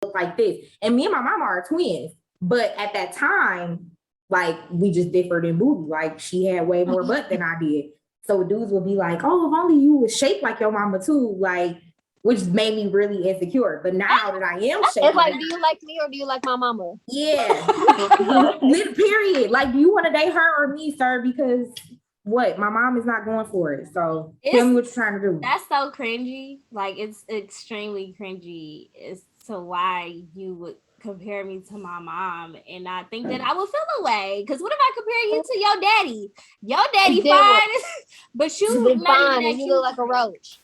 look like this. And me and my mama are twins. But at that time, like, we just differed in booty. Like, she had way more butt than I did. So dudes would be like, oh, if only you was shaped like your mama too. Like, which made me really insecure. But now that I am shaped, it's like, do you like me or do you like my mama? Yeah. Period. Like, do you want to date her or me, sir? Because what? My mom is not going for it. So tell me what you're trying to do. That's so cringy. Like, it's extremely cringy as to why you would compare me to my mom, and I think that I will feel away. Because what if I compare you to your daddy? Your daddy fine, but you fine and you look like a roach.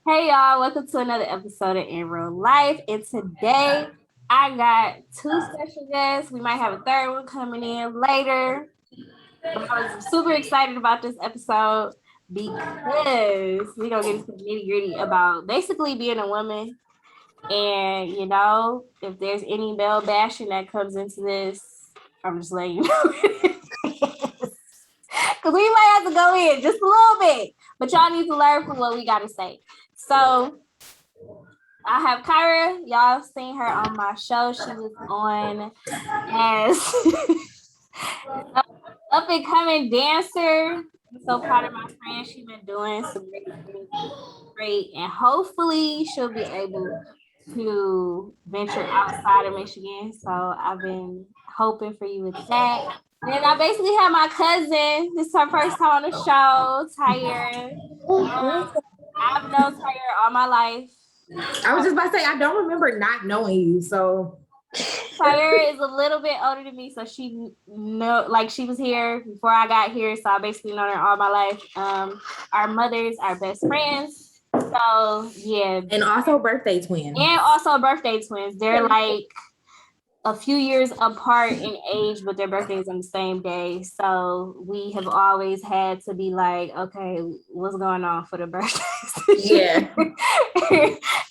Hey y'all, welcome to another episode of In Real Life. And today I got two special guests. We might have a third one coming in later. But I was super excited about this episode because we're gonna get into the nitty-gritty about basically being a woman. And you know, if there's any male bashing that comes into this, I'm just letting you know. Because we might have to go in just a little bit, but y'all need to learn from what we got to say. So I have Kyrah. Y'all seen her on my show. She was on as up and coming dancer. I'm so proud of my friend. She's been doing some great, and hopefully she'll be able to venture outside of Michigan. So I've been hoping for you with that. And I basically have my cousin. This is her first time on the show, Tyaira. I've known Tyaira all my life. I was just about to say, I don't remember not knowing you. So Tyaira is a little bit older than me, so she she was here before I got here. So I basically known her all my life. Our mothers are best friends. So yeah. And also birthday twins. They're like a few years apart in age, but their birthdays on the same day. So we have always had to be like, okay, what's going on for the birthdays? Yeah.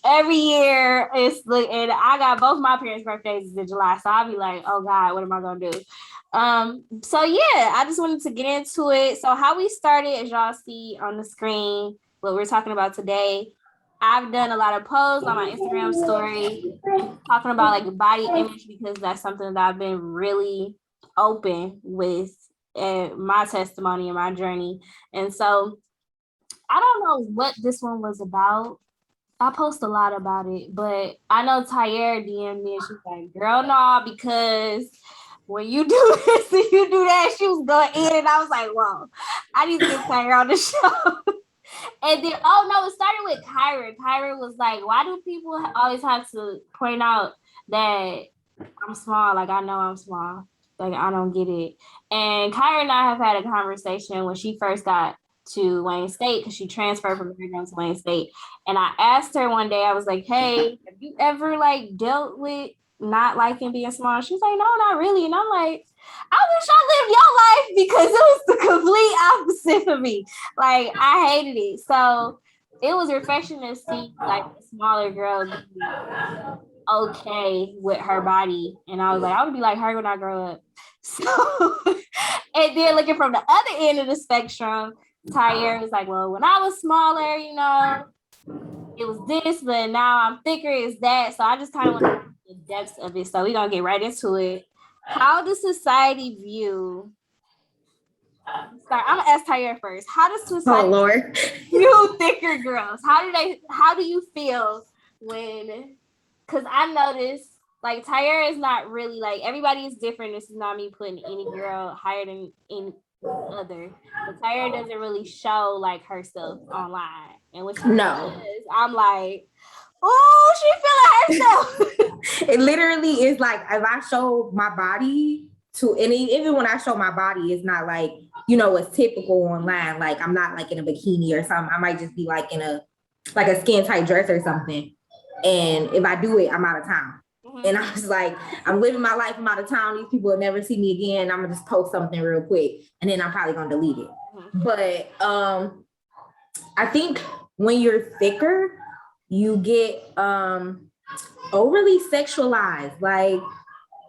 Every year it's like, and I got both my parents' birthdays in July. So I'll be like, oh God, what am I gonna do? So yeah, I just wanted to get into it. So how we started, as y'all see on the screen, what we're talking about today. I've done a lot of posts on my Instagram story talking about like body image because that's something that I've been really open with my testimony and my journey. And so I don't know what this one was about. I post a lot about it, but I know Tyaira DM'd me and she's like, girl, no, because when you do this and you do that, she was going in, and I was like, whoa, I need to get Tyaira on the show. And then, it started with Kyrah. Kyrah was like, why do people always have to point out that I'm small? Like, I know I'm small. Like, I don't get it. And Kyrah and I have had a conversation when she first got to Wayne State, because she transferred from Maryland to Wayne State. And I asked her one day, I was like, hey, have you ever, like, dealt with not liking being small? She's like, no, not really. And I'm like, I wish I lived your life, because it was the complete opposite for me. Like, I hated it. So it was refreshing to see like a smaller girl be okay with her body. And I was like, I would be like her when I grow up. So, and then looking from the other end of the spectrum, Tyaira was like, well, when I was smaller, you know, it was this, but now I'm thicker, it's that. So I just kind of want to know the depths of it. So we're going to get right into it. How does society view? I'm gonna ask Tyaira first. How does society view thicker girls? How do you feel when? Because I noticed like Tyaira is not really like, everybody is different. This is not me putting any girl higher than any other. But Tyaira doesn't really show like herself online, and when she does, I'm like, oh, she feeling herself. It literally is like, if I show my body to, and even when I show my body, it's not like, you know, what's typical online. Like, I'm not like in a bikini or something. I might just be like in a skin tight dress or something. And if I do it, I'm out of town. Mm-hmm. And I was like, I'm living my life, I'm out of town. These people will never see me again. I'm gonna just post something real quick, and then I'm probably gonna delete it. Mm-hmm. But I think when you're thicker, you get overly sexualized. Like,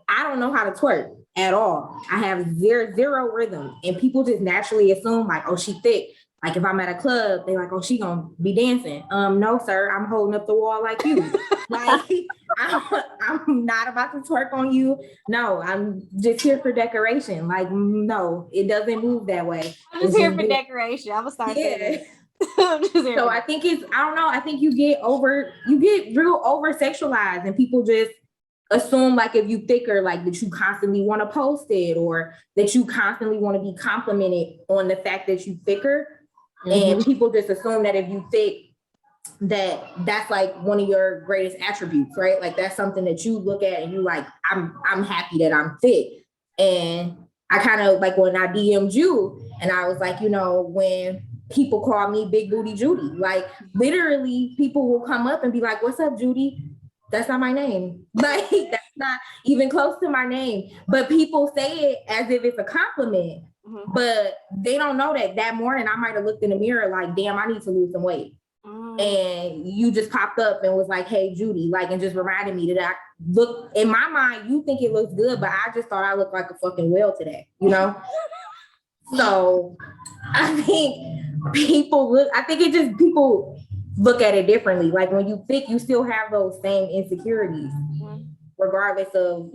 I don't know how to twerk at all. I have zero rhythm. And people just naturally assume like, oh, she thick. Like if I'm at a club, they like, oh, she gonna be dancing. No, sir, I'm holding up the wall like you. Like I'm not about to twerk on you. No, I'm just here for decoration. Like, no, it doesn't move that way. I'm just here for decoration. I'm gonna start saying it. So I think I don't know. I think you get real over sexualized, and people just assume like if you thicker, like that you constantly want to post it, or that you constantly want to be complimented on the fact that you thicker. And people just assume that if you thick, that's like one of your greatest attributes, right? Like that's something that you look at and you like, I'm happy that I'm thick. And I kind of like when I DM'd you and I was like, when people call me Big Booty Judy, like literally people will come up and be like, what's up, Judy? That's not my name. Like that's not even close to my name. But people say it as if it's a compliment. But they don't know that morning I might have looked in the mirror like, damn, I need to lose some weight. And you just popped up and was like, hey, Judy, like, and just reminded me that I look, in my mind, you think it looks good, but I just thought I looked like a fucking whale today, So I think people look at it differently. Like when you think, you still have those same insecurities, regardless of,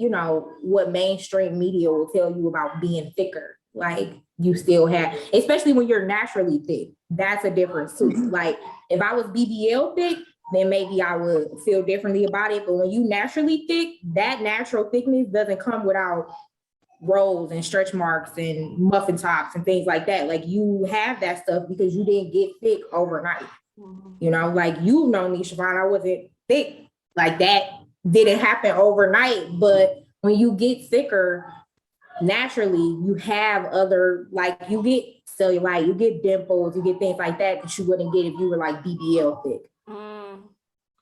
what mainstream media will tell you about being thicker. Like you still have, especially when you're naturally thick, that's a difference too. Like if I was BBL thick, then maybe I would feel differently about it. But when you naturally thick, that natural thickness doesn't come without rolls and stretch marks and muffin tops and things like that. Like you have that stuff because you didn't get thick overnight. Like you know me, Siobhan, I wasn't thick like that. Didn't happen overnight. But when you get thicker, naturally you have other, like you get cellulite, you get dimples, you get things like that you wouldn't get if you were like BBL thick.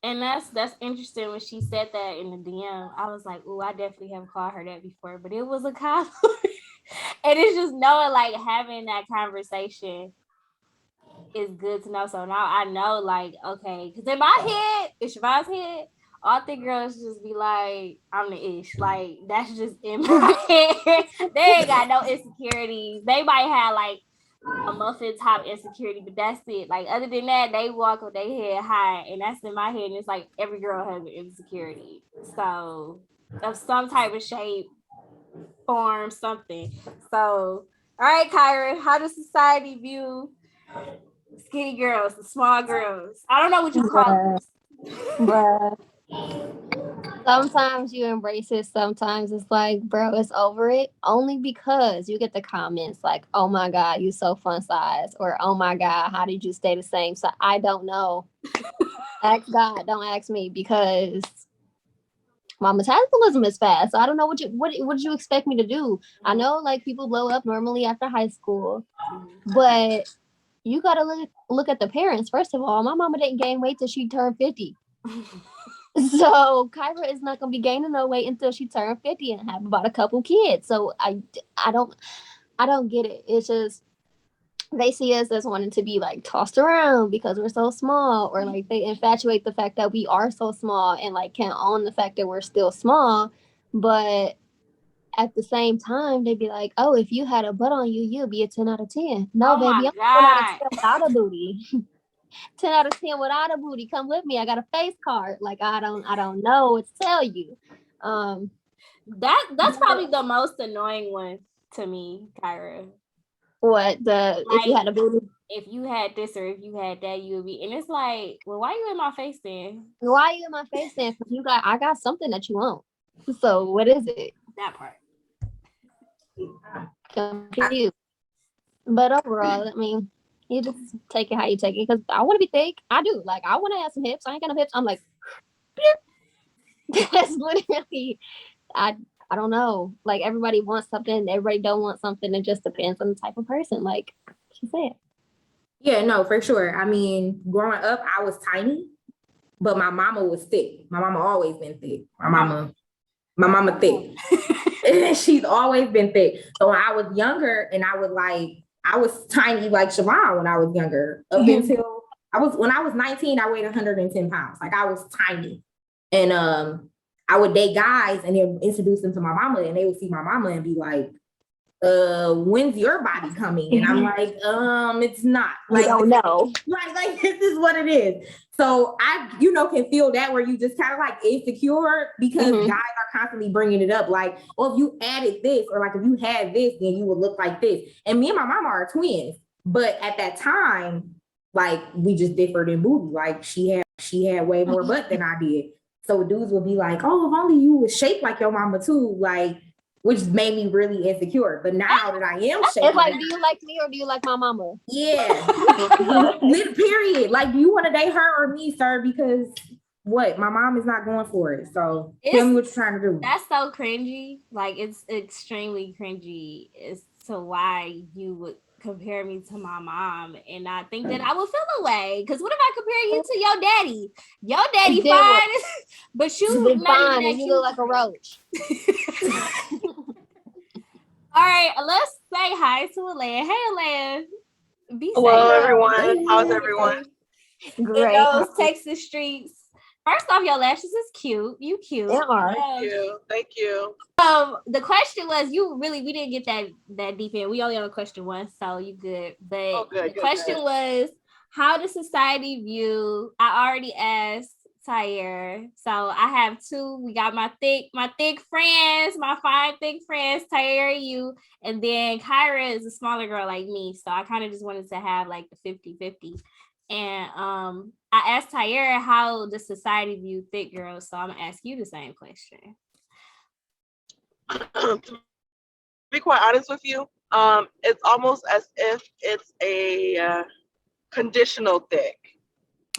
And that's interesting when she said that in the DM. I was like, oh, I definitely have called her that before, but it was a compliment. And it's just knowing, like having that conversation is good to know. So now I know, like, okay, because in my head, in Siobhan's head, all thick girls just be like, I'm the ish. Like, that's just in my head. They ain't got no insecurities. They might have, like, a muffin top insecurity, but that's it. Like, other than that, they walk with their head high, and that's in my head. And it's like every girl has an insecurity. So, of some type of shape, form, something. So, all right, Kyrah, how does society view skinny girls, the small girls? I don't know what you call them. Sometimes you embrace it. Sometimes it's like, bro, it's over it. Only because you get the comments like, oh my God, you so fun size. Or, oh my God, how did you stay the same? So I don't know. Ask God, don't ask me, because my metabolism is fast. So I don't know what you expect me to do. I know like people blow up normally after high school, but you got to look at the parents. First of all, my mama didn't gain weight till she turned 50. So Kyrah is not going to be gaining no weight until she turned 50 and have about a couple kids. So I don't get it. It's just they see us as wanting to be like tossed around because we're so small, or like they infatuate the fact that we are so small and like can't own the fact that we're still small. But at the same time, they'd be like, oh, if you had a butt on you, you'd be a 10 out of 10. No, baby, I'm 10 out of 10 without a booty. 10 out of 10 without a booty. Come with me. I got a face card. Like, I don't know what to tell you. That's probably the most annoying one to me, Kyrah. What, if you had a booty? If you had this or if you had that, you would be. And it's like, well, why are you in my face then? Why are you in my face then? I got something that you want. So what is it? That part. Confused. But overall, I mean, you just take it how you take it. Because I want to be thick. I do. Like, I want to have some hips. I ain't got no hips. I'm like, that's literally, I don't know. Like, everybody wants something. Everybody don't want something. It just depends on the type of person. Like she said. Yeah, no, for sure. I mean, growing up, I was tiny, but my mama was thick. My mama always been thick. My mama thick. She's always been thick. So when I was younger and I was tiny like Siobhan when I was younger, up until when I was 19, I weighed 110 pounds. Like I was tiny. And I would date guys and then introduce them to my mama, and they would see my mama and be like, when's your body coming? And I'm like, it's not. Like, I don't know. Like this is what it is. So I, can feel that where you just kind of like insecure because guys are constantly bringing it up. Like, oh, if you added this, or like if you had this, then you would look like this. And me and my mama are twins, but at that time, like we just differed in booty. Like she had way more butt than I did. So dudes would be like, oh, if only you was shaped like your mama too, like. Which made me really insecure. But now that I am shaped, it's like, do you like me or do you like my mama? Yeah. Period. Like, do you want to date her or me, sir? Because what? My mom is not going for it. So tell me what you're trying to do. That's so cringy. Like, it's extremely cringy as to why you would compare me to my mom, and I think that I will feel away. Because what if I compare you to your daddy? Your daddy fine, but you fine, and you look like a roach. All right, let's say hi to Aalaya. Hey, Aalaya. Be Hello, safe. everyone. How's everyone? Great. In those Texas streets. First off, your lashes is cute. You cute. They are. Thank you. The question was, we didn't get that deep in. We only on question 1, so you good. But the question was, how does society view? I already asked Tyaira, so I have 2. We got my thick friends, my fine thick friends, Tyaira, you, and then Kyrah is a smaller girl like me. So I kind of just wanted to have like the 50-50. And I asked Tyaira, how does society view thick girls? So I'm gonna ask you the same question. To be quite honest with you, it's almost as if it's a conditional thick,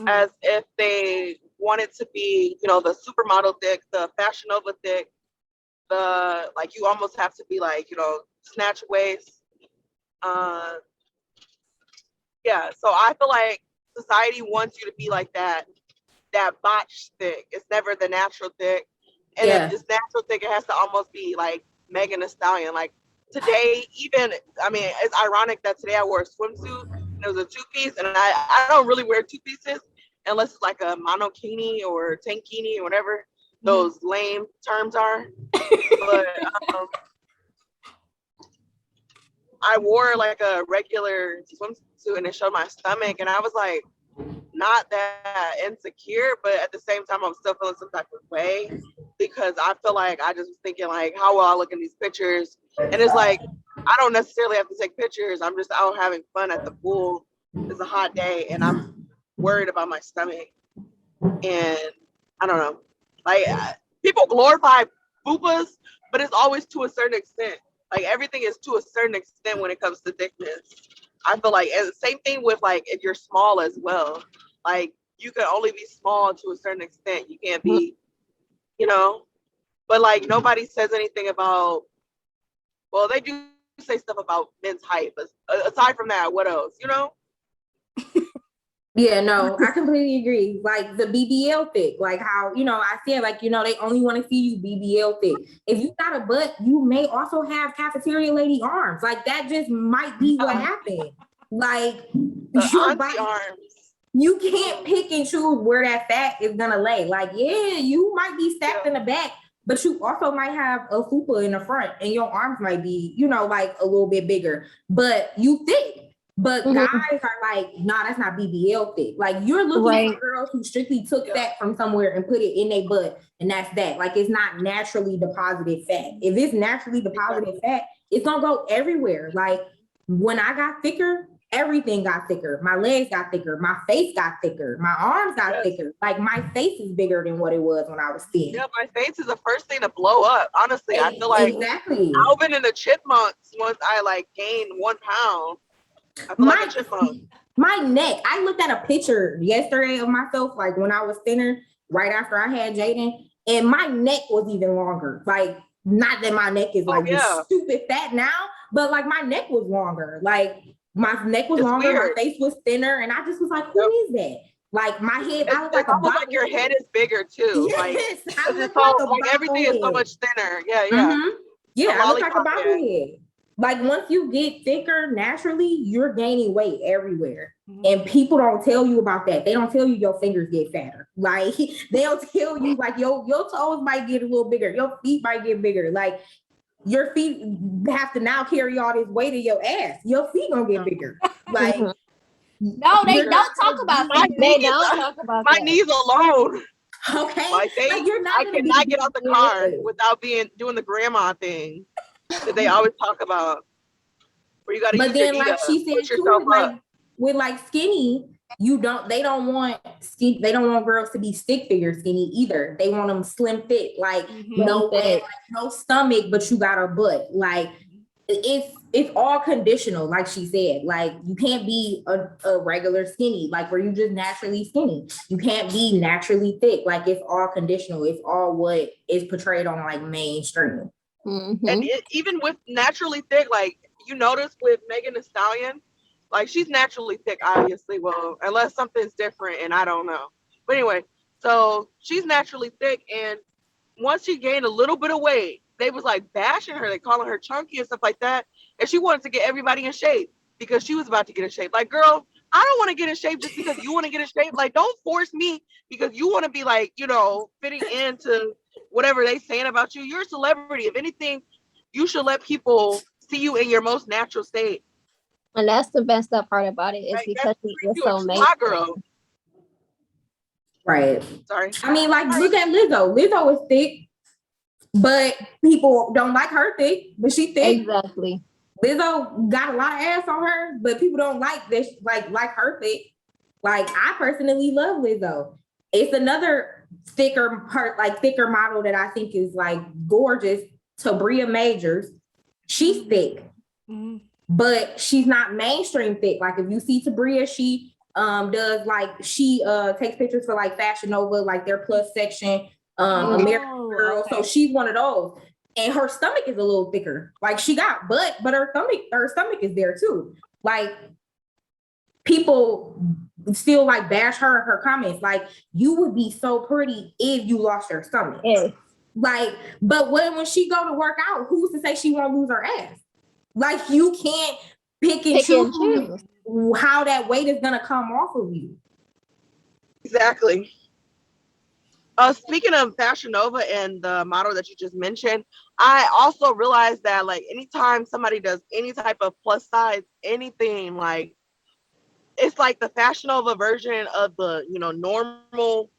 as if they want it to be, the supermodel thick, the Fashion Nova thick, the like you almost have to be like, snatch waist. Yeah, so I feel like society wants you to be like that botched thick. It's never the natural thick. And if it's natural thick, it has to almost be like Megan Thee Stallion. Like today, it's ironic that today I wore a swimsuit and it was a 2-piece, and I don't really wear 2 pieces unless it's like a monokini or tankini or whatever those lame terms are. But I wore like a regular swimsuit and it showed my stomach, and I was like, not that insecure, but at the same time, I'm still feeling some type of way because I feel like I just was thinking like, how will I look in these pictures? And it's like, I don't necessarily have to take pictures. I'm just out having fun at the pool. It's a hot day and I'm worried about my stomach. And I don't know, like people glorify fupas, but it's always to a certain extent. Like everything is to a certain extent when it comes to thickness. I feel like, and the same thing with like if you're small as well. Like you can only be small to a certain extent. You can't be, but like nobody says anything about, well, they do say stuff about men's height, but aside from that, what else, Yeah, no, I completely agree. Like the BBL thick, like how, I said, like, they only want to see you BBL thick. If you got a butt, you may also have cafeteria lady arms. Like that just might be what happened. Like your body, arms. You can't pick and choose where that fat is gonna lay. Like, yeah, you might be stacked in the back, but you also might have a fupa in the front and your arms might be, like a little bit bigger, but you thick. But guys are like, nah, that's not BBL thick. Like you're looking for girls who strictly took that from somewhere and put it in their butt, and that's that. Like it's not naturally deposited fat. If it's naturally deposited fat, it's gonna go everywhere. Like when I got thicker, everything got thicker. My legs got thicker. My face got thicker. My arms got thicker. Like my face is bigger than what it was when I was thin. Yeah, my face is the first thing to blow up. Honestly, I feel like Alvin and the Chipmunks. Once I like gained 1 pound, I feel like a chipmunk. My neck. I looked at a picture yesterday of myself, like when I was thinner, right after I had Jaden, and my neck was even longer. Like, not that my neck is like just stupid fat now, but like my neck was longer. Like my neck was longer, weird. My face was thinner, and I just was like, who is that? Like my head, I look like a like your head is bigger too. Yes, like, I look like everything is so much thinner. Yeah. Yeah, I look like a bobblehead. Like once you get thicker naturally, you're gaining weight everywhere. Mhm. And people don't tell you about that. They don't tell you your fingers get fatter. Like they don't tell you like your toes might get a little bigger, your feet might get bigger. Like your feet have to now carry all this weight in your ass. Your feet gonna get bigger. Like Mhm. No, they you're don't not talk gonna about be- My that. They knees, don't talk about my that. knees alone. Okay, Like you're not I gonna cannot be get out the car without doing the grandma thing that they always talk about, where you got to But use your then, knee to like she push said yourself too, like up. with like skinny, they don't want skin, they don't want girls to be stick figure skinny either. They want them slim fit, like Slim no fit. like, no stomach, but you got a butt. Like it's all conditional, like she said. Like you can't be a regular skinny, like where you just naturally skinny. You can't be naturally thick. Like it's all conditional. It's all what is portrayed on like mainstream. Mm-hmm. And even with naturally thick, like you notice with Megan Thee Stallion, like she's naturally thick, obviously. Well, unless something's different, and I don't know. But anyway, so she's naturally thick, and once she gained a little bit of weight, they was like bashing her, they calling her chunky and stuff like that, and she wanted to get everybody in shape because she was about to get in shape. Like, girl, I don't want to get in shape just because you want to get in shape. Like, don't force me because you want to be like, fitting into whatever they saying about you. You're a celebrity. If anything, you should let people see you in your most natural state. And that's the best up part about it is Like, because that she makes is you a so true hot mainstream. girl. Right. Sorry. I mean, like look at Lizzo. Lizzo is thick, but people don't like her thick, but she thick. Exactly. Lizzo got a lot of ass on her, but people don't like this, like her thick. Like I personally love Lizzo. It's another thicker model that I think is like gorgeous. Tabria Majors. She's thick, Mhm. but she's not mainstream thick. Like if you see Tabria, she does like she takes pictures for like Fashion Nova, like their plus section, American Girl. okay. So she's one of those. And her stomach is a little thicker. Like she got butt, but her stomach is there too. Like people still like bash her in her comments. Like you would be so pretty if you lost your stomach. Yeah. Like, but when she go to work out, who's to say she won't lose her ass? Like you can't pick and choose how that weight is gonna come off of you. Exactly. Speaking of Fashion Nova and the model that you just mentioned, I also realized that like anytime somebody does any type of plus size anything, like it's like the Fashion Nova version of the normal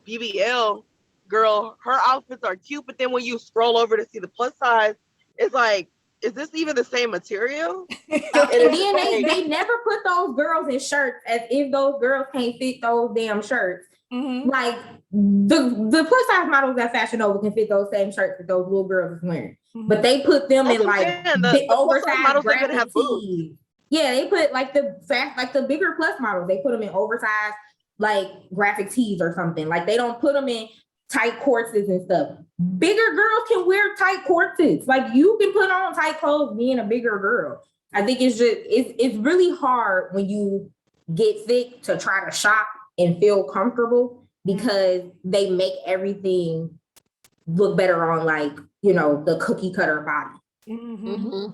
BBL girl. Her outfits are cute, but then when you scroll over to see the plus size, it's like, is this even the same material? And it's then like, they never put those girls in shirts as if those girls can't fit those damn shirts. Mhm. Like the plus size models at Fashion Nova can fit those same shirts that those little girls is wearing, but they put them that's in what I'm like saying. big The plus size oversized models don't even graphic have boobs. tees. Yeah, they put like the bigger plus models. They put them in oversized like graphic tees or something. Like they don't put them in tight corsets and stuff. Bigger girls can wear tight corsets. Like you can put on tight clothes being a bigger girl. I think it's really hard when you get thick to try to shop and feel comfortable because they make everything look better on like, the cookie cutter body. Mm-hmm.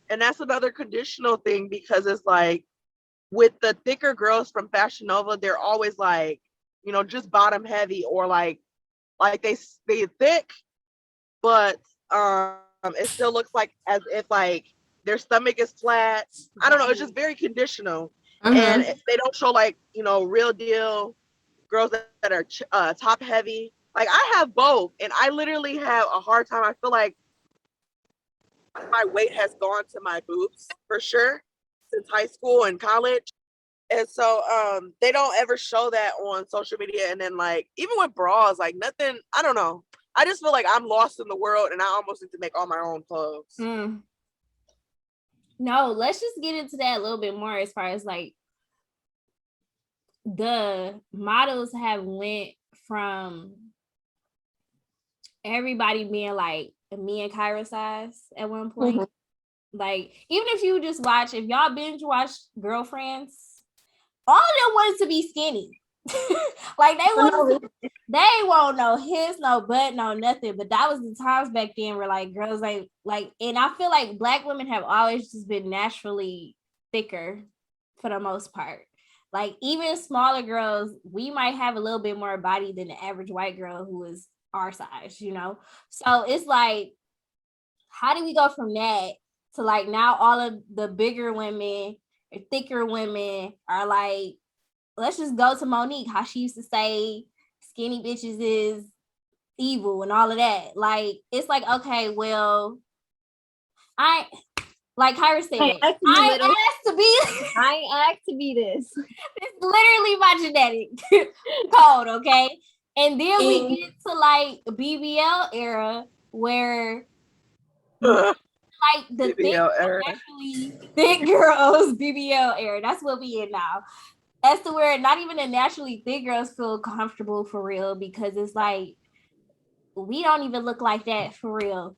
And that's another conditional thing because it's like with the thicker girls from Fashion Nova, they're always like, just bottom heavy or like they thick, but it still looks like as if like their stomach is flat. I don't know. It's just very conditional, and they don't show like real deal girls that are top heavy. Like I have both, and I literally have a hard time. I feel like my weight has gone to my boobs for sure since high school and college. And so they don't ever show that on social media. And then like even with bras, like nothing, I don't know. I just feel like I'm lost in the world and I almost need to make all my own clothes. No, let's just get into that a little bit more as far as like the models have went from everybody being like me and Kyrah size at one point. Mm-hmm. Like even if y'all binge watch Girlfriends, all of them wanted to be skinny. Like they For no want, they ain't want no his, no butt, no nothing. But that was the times back then where like girls like, and I feel like Black women have always just been naturally thicker for the most part. Like even smaller girls, we might have a little bit more body than the average white girl who is our size, you know? So it's like, how do we go from that to like now all of the bigger women or thicker women are like, let's just go to Monique, how she used to say skinny bitches is evil and all of that. Like, it's like, okay, well, I like Kyrah said, I asked to be I little. asked to be I ain't asked to be this. it's literally my genetic code, okay? And then we get to like BBL era where like the thick, BBL era. naturally thick girls, BBL era. That's what we in now. As to where not even the naturally thick girls feel comfortable for real because it's like we don't even look like that for real.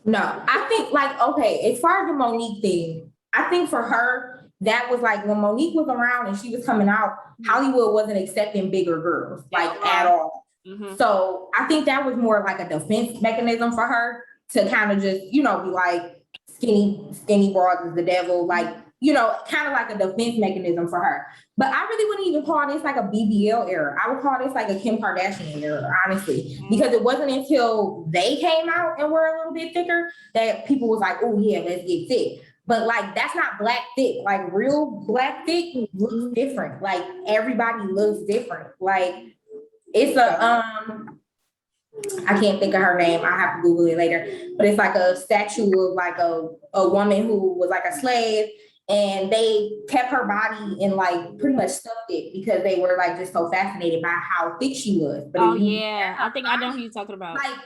No, I think like, okay, as far as the Monique thing, I think for her, that was like when Monique was around and she was coming out, Hollywood wasn't accepting bigger girls, like at all. Mm-hmm. So I think that was more like a defense mechanism for her to kind of just, you know, be like skinny broads is the devil, like, you know, kind of like a defense mechanism for her. But I really wouldn't even call this like a BBL era. I would call this like a Kim Kardashian era, honestly, because it wasn't until they came out and were a little bit thicker that people was like, oh yeah, let's get thick. But like, that's not Black thick. Like real Black thick looks different. Like everybody looks different. Like it's a, I can't think of her name. I have to Google it later. But it's like a statue of like a woman who was like a slave, and they kept her body and like pretty much stuffed it because they were like just so fascinated by how thick she was. But oh yeah, I think I know who you're talking about. Like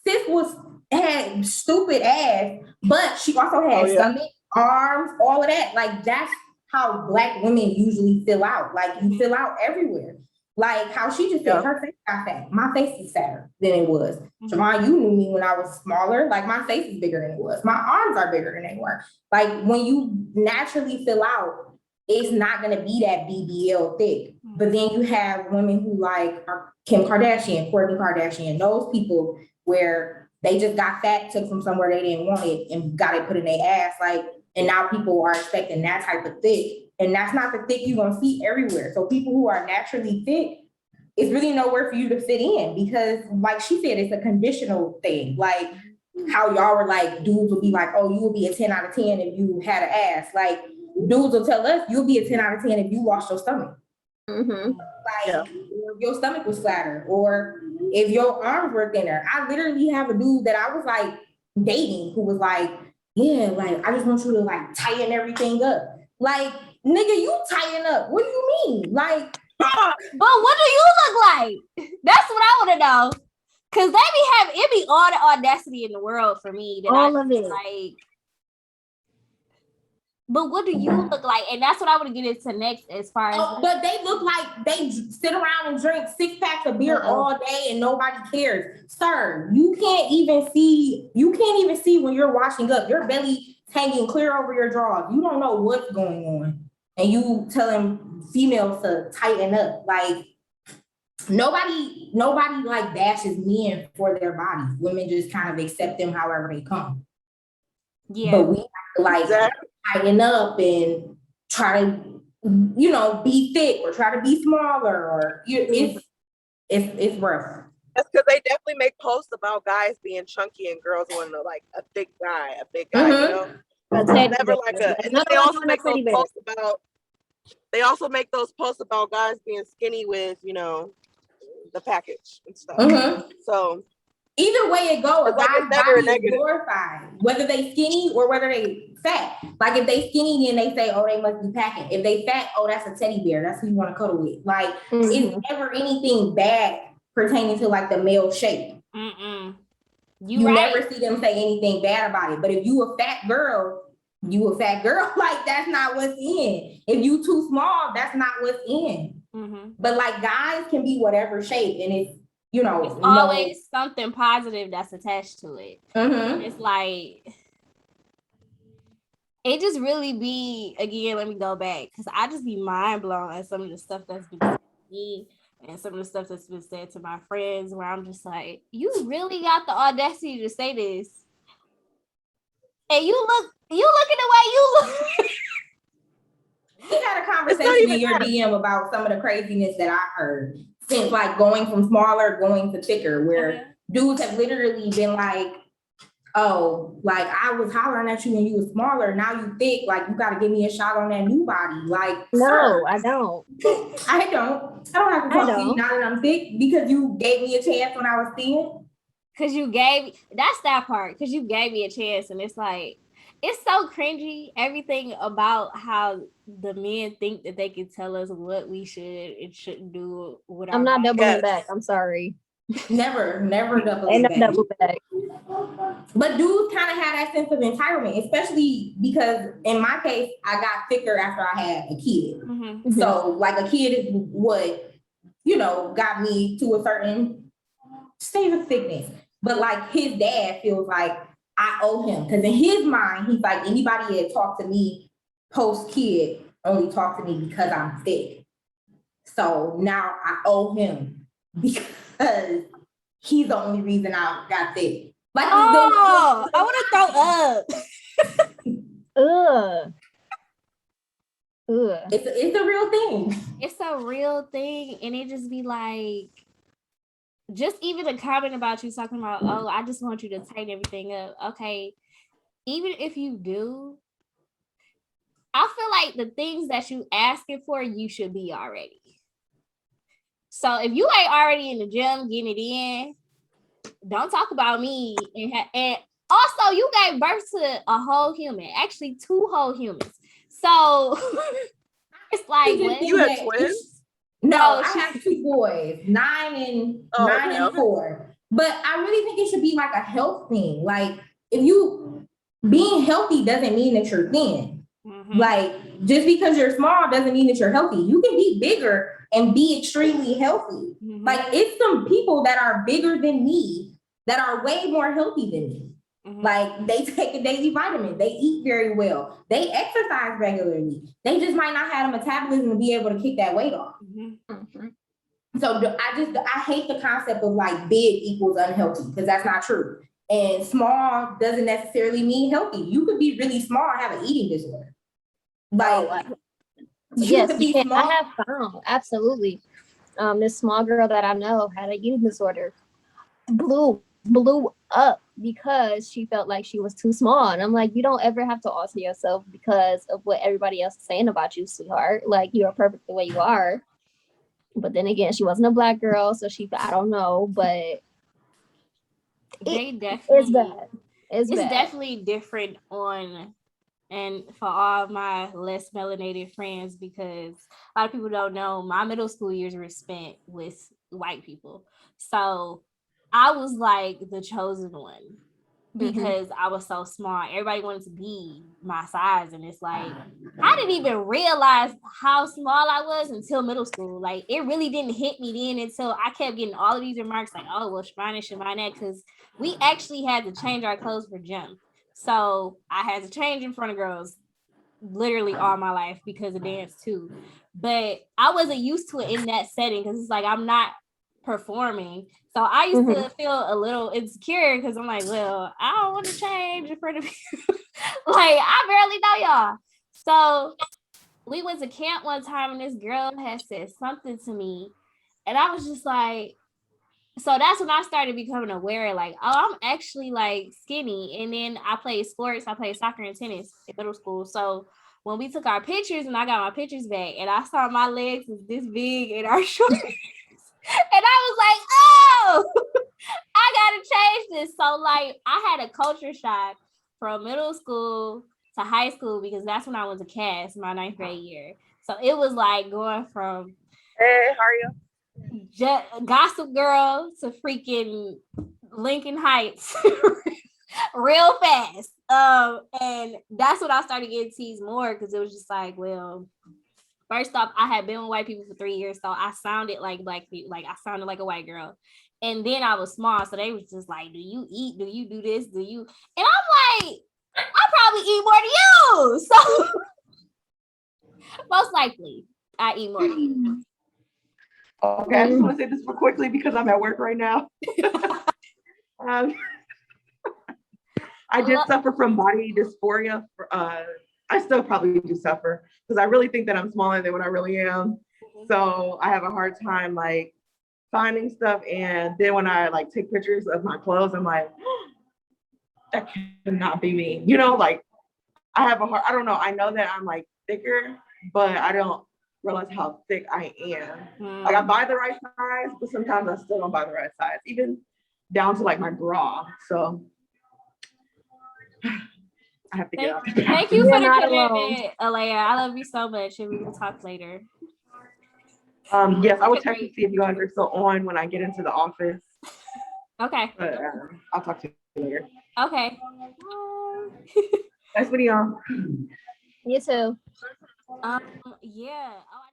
sis had stupid ass, but she also had stomach, arms, all of that. Like that's how Black women usually fill out. Like you fill out everywhere. Like how she just said, her face got fat. My face is fatter than it was. Javon, you knew me when I was smaller. Like my face is bigger than it was. My arms are bigger than they were. Like when you naturally fill out, it's not gonna be that BBL thick. But then you have women who like are Kim Kardashian, Kourtney Kardashian, those people where they just got fat, took from somewhere they didn't want it, and got it put in their ass. Like, and now people are expecting that type of thick. And that's not the thick you're gonna see everywhere. So people who are naturally thick, it's really nowhere for you to fit in because, like she said, it's a conditional thing. Like how y'all were like, dudes will be like, oh, you will be a 10 out of 10 if you had an ass. Like dudes will tell us you'll be a 10 out of 10 if you lost your stomach. Like your stomach was flatter, or if your arms were thinner. I literally have a dude that I was like dating who was like, yeah, like I just want you to like tighten everything up. Like, nigga, you tighten up. What do you mean? Like, but what do you look like? That's what I want to know. Cause it be all the audacity in the world for me. That all of it. Like, but what do you look like? And that's what I want to get into next as far as but they look like they sit around and drink 6 packs of beer all day and nobody cares. Sir, you can't even see when you're washing up. Your belly hanging clear over your drawers. You don't know what's going on. And you telling females to tighten up. Like nobody like bashes men for their bodies. Women just kind of accept them however they come. Yeah. But we have to like tighten up and try to, you know, be thick or try to be smaller, or it's rough. That's because they definitely make posts about guys being chunky and girls wanting like a big guy, you know. It's never like and then they also make those posts about. They also make those posts about guys being skinny with, you know, the package and stuff. So either way it goes, a guy's body is glorified, whether they skinny or whether they fat. Like if they skinny, then they say, oh, they must be packing. If they fat, oh, that's a teddy bear. That's who you want to cuddle with. Like it's never anything bad pertaining to like the male shape. You never see them say anything bad about it. But if you a fat girl, like that's not what's in. If you too small, that's not what's in. But like guys can be whatever shape, and it's, you know, it's always something positive that's attached to it. It's like it just really be, again, let me go back because I just be mind blown at some of the stuff that's been me and some of the stuff that's been said to my friends where I'm just like, you really got the audacity to say this. And you looking the way you look. We had a conversation in your DM about some of the craziness that I heard since like going from smaller, going to thicker, where dudes have literally been like, oh, like I was hollering at you when you were smaller. Now you thick, like you got to give me a shot on that new body. Like, No, sir, I don't. I don't have to talk to you now that I'm thick because you gave me a chance when I was thin. Because that's that part. Because you gave me a chance, and it's like, it's so cringy. Everything about how the men think that they can tell us what we should and shouldn't do. I'm not doubling back. I'm sorry. Never doubling Ain't back. no double back. But dudes kind of had that sense of entitlement, especially because in my case, I got thicker after I had a kid. Mm-hmm. So like a kid is what, got me to a certain state of thickness. But like his dad feels like I owe him. Because in his mind, he's like, anybody that talked to me post-kid only talked to me because I'm thick. So now I owe him because he's the only reason I got thick. Like, I want to throw up. Ugh. It's a real thing. It's a real thing. And it just be like, just even a comment about you talking about, oh, I just want you to tighten everything up. Okay. Even if you do, I feel like the things that you asking for, you should be already. So if you ain't already in the gym getting it in, don't talk about me. And also, you gave birth to a whole human, actually 2 whole humans. So it's like, you have twins? No, I have 2 boys, 9 and 4. But I really think it should be like a health thing. Like, being healthy doesn't mean that you're thin. Mm-hmm. Like, just because you're small doesn't mean that you're healthy. You can be bigger and be extremely healthy. Mm-hmm. Like, it's some people that are bigger than me that are way more healthy than me. Mm-hmm. Like, they take a daily vitamin. They eat very well. They exercise regularly. They just might not have a metabolism to be able to kick that weight off. Mm-hmm. Mm-hmm. So I hate the concept of like big equals unhealthy, because that's not true. And small doesn't necessarily mean healthy. You could be really small and have an eating disorder. Like, yes, I have found, absolutely. This small girl that I know had an eating disorder, blew up because she felt like she was too small. And I'm like, you don't ever have to alter yourself because of what everybody else is saying about you, sweetheart. Like, you are perfect the way you are. But then again, she wasn't a Black girl, so I don't know, but it's bad. It's bad. Definitely different and for all my less melanated friends, because a lot of people don't know, my middle school years were spent with white people. So I was like the chosen one because I was so small. Everybody wanted to be my size. And it's like, I didn't even realize how small I was until middle school. Like, it really didn't hit me then until I kept getting all of these remarks like, oh, well, Shivani, because we actually had to change our clothes for gym. So I had to change in front of girls literally all my life because of dance too. But I wasn't used to it in that setting because it's like, I'm not performing. So I used to feel a little insecure because I'm like, well, I don't want to change in front of you. Like, I barely know y'all. So we went to camp one time and this girl had said something to me. And I was just like, so that's when I started becoming aware, like, oh, I'm actually like skinny. And then I played sports. I played soccer and tennis in middle school. So when we took our pictures and I got my pictures back and I saw my legs was this big and our shorts. And I was like, oh, I gotta change this. So like, I had a culture shock from middle school to high school because that's when I went to CAS my 9th grade year. So it was like going from hey, how are you? Gossip Girl to freaking Lincoln Heights real fast. And that's when I started getting teased more because it was just like, well, first off, I had been with white people for 3 years, so I sounded like Black people, like I sounded like a white girl. And then I was small, so they was just like, do you eat? Do you do this? Do you? And I'm like, I probably eat more than you. So most likely, I eat more than you. Okay, I just want to say this real quickly because I'm at work right now. um, I did suffer from body dysphoria. I still probably do suffer because I really think that I'm smaller than what I really am. So I have a hard time like finding stuff. And then when I like take pictures of my clothes, I'm like, that cannot be me. You know, like I have a hard, I don't know. I know that I'm like thicker, but I don't realize how thick I am. Like I buy the right size, but sometimes I still don't buy the right size, even down to like my bra. So I have to get out. Thank you You're for the not commitment, Aalaya. I love you so much, and we will talk later. Yes, I will check to see if you guys are still on when I get into the office. Okay. But I'll talk to you later. Okay. Nice video. You too. Yeah. Oh,